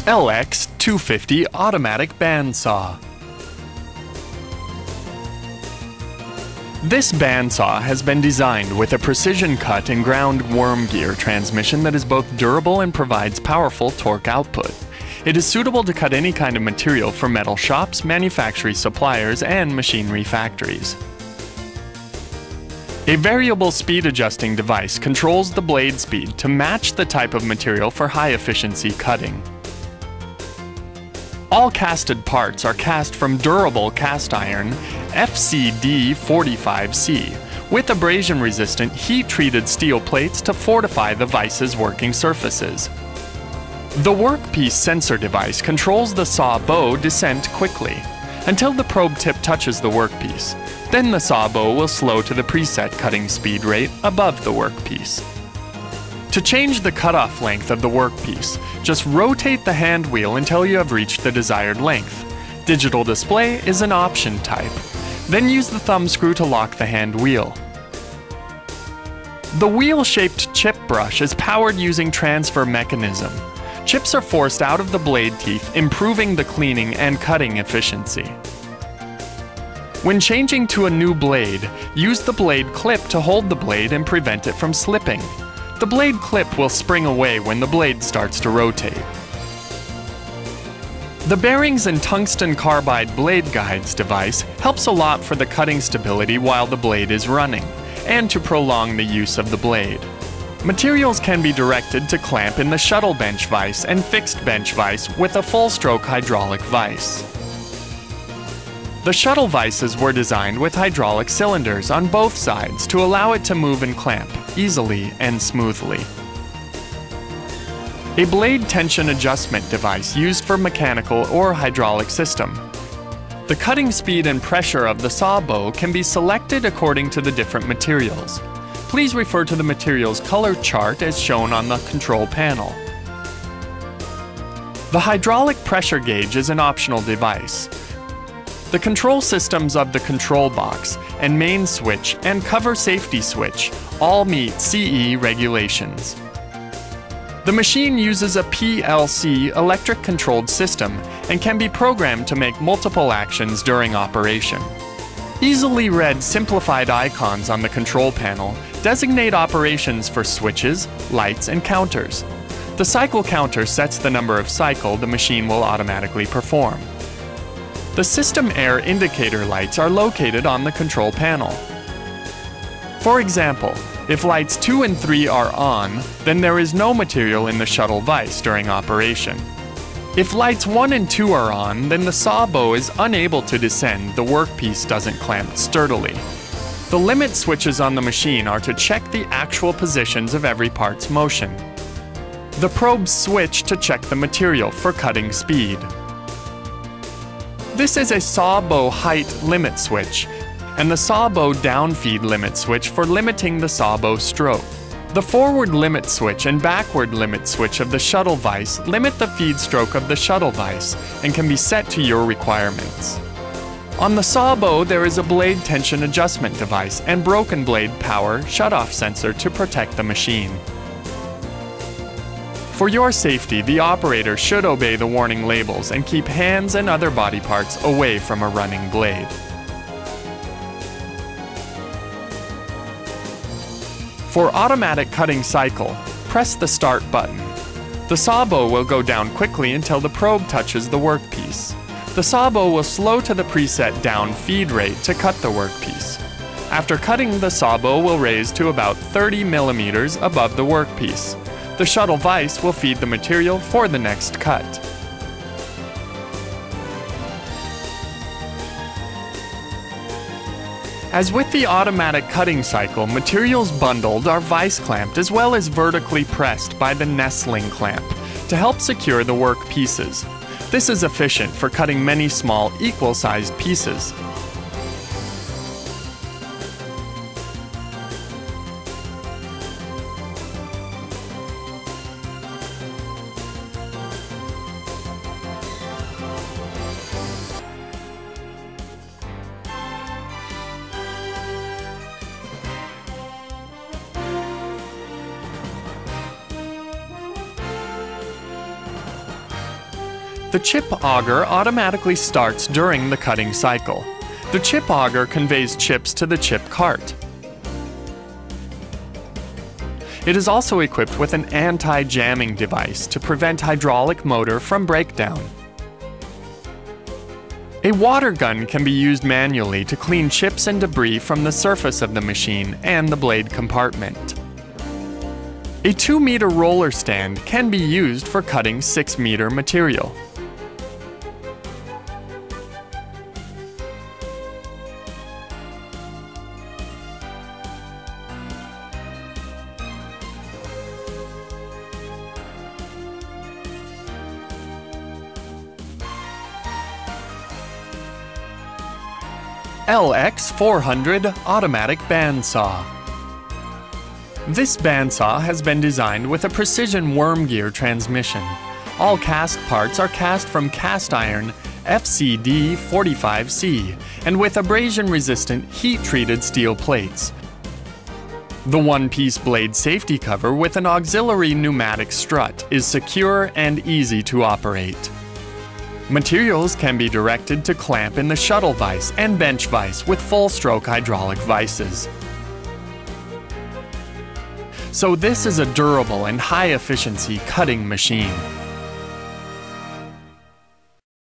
LX250 automatic bandsaw. This bandsaw has been designed with a precision cut and ground worm gear transmission that is both durable and provides powerful torque output. It is suitable to cut any kind of material for metal shops, manufacturing suppliers, and machinery factories. A variable speed adjusting device controls the blade speed to match the type of material for high efficiency cutting. All casted parts are cast from durable cast iron FCD45C with abrasion-resistant heat-treated steel plates to fortify the vice's working surfaces. The workpiece sensor device controls the saw bow descent quickly until the probe tip touches the workpiece. Then the saw bow will slow to the preset cutting speed rate above the workpiece. To change the cutoff length of the workpiece, just rotate the hand wheel until you have reached the desired length. Digital display is an option type. Then use the thumb screw to lock the hand wheel. The wheel-shaped chip brush is powered using transfer mechanism. Chips are forced out of the blade teeth, improving the cleaning and cutting efficiency. When changing to a new blade, use the blade clip to hold the blade and prevent it from slipping. The blade clip will spring away when the blade starts to rotate. The bearings and tungsten carbide blade guides device helps a lot for the cutting stability while the blade is running, and to prolong the use of the blade. Materials can be directed to clamp in the shuttle bench vise and fixed bench vise with a full-stroke hydraulic vise. The shuttle vices were designed with hydraulic cylinders on both sides to allow it to move and clamp easily and smoothly. A blade tension adjustment device used for mechanical or hydraulic system. The cutting speed and pressure of the saw bow can be selected according to the different materials. Please refer to the materials color chart as shown on the control panel. The hydraulic pressure gauge is an optional device. The control systems of the control box and main switch and cover safety switch all meet CE regulations. The machine uses a PLC electric controlled system and can be programmed to make multiple actions during operation. Easily read simplified icons on the control panel designate operations for switches, lights, and counters. The cycle counter sets the number of cycle the machine will automatically perform. The system air indicator lights are located on the control panel. For example, if lights 2 and 3 are on, then there is no material in the shuttle vise during operation. If lights 1 and 2 are on, then the saw bow is unable to descend, the workpiece doesn't clamp sturdily. The limit switches on the machine are to check the actual positions of every part's motion. The probes switch to check the material for cutting speed. This is a saw bow height limit switch, and the saw bow downfeed limit switch for limiting the saw bow stroke. The forward limit switch and backward limit switch of the shuttle vise limit the feed stroke of the shuttle vise and can be set to your requirements. On the saw bow there is a blade tension adjustment device and broken blade power shutoff sensor to protect the machine. For your safety, the operator should obey the warning labels and keep hands and other body parts away from a running blade. For automatic cutting cycle, press the start button. The saw bow will go down quickly until the probe touches the workpiece. The saw bow will slow to the preset down feed rate to cut the workpiece. After cutting, the saw bow will raise to about 30 millimeters above the workpiece. The shuttle vise will feed the material for the next cut. As with the automatic cutting cycle, materials bundled are vise clamped as well as vertically pressed by the nestling clamp to help secure the work pieces. This is efficient for cutting many small, equal-sized pieces. The chip auger automatically starts during the cutting cycle. The chip auger conveys chips to the chip cart. It is also equipped with an anti-jamming device to prevent hydraulic motor from breakdown. A water gun can be used manually to clean chips and debris from the surface of the machine and the blade compartment. A 2-meter roller stand can be used for cutting 6-meter material. LX400 Automatic Bandsaw. This bandsaw has been designed with a precision worm gear transmission. All cast parts are cast from cast iron FCD 45C and with abrasion-resistant heat-treated steel plates. The one-piece blade safety cover with an auxiliary pneumatic strut is secure and easy to operate. Materials can be directed to clamp in the shuttle vise and bench vise with full-stroke hydraulic vices. So this is a durable and high-efficiency cutting machine.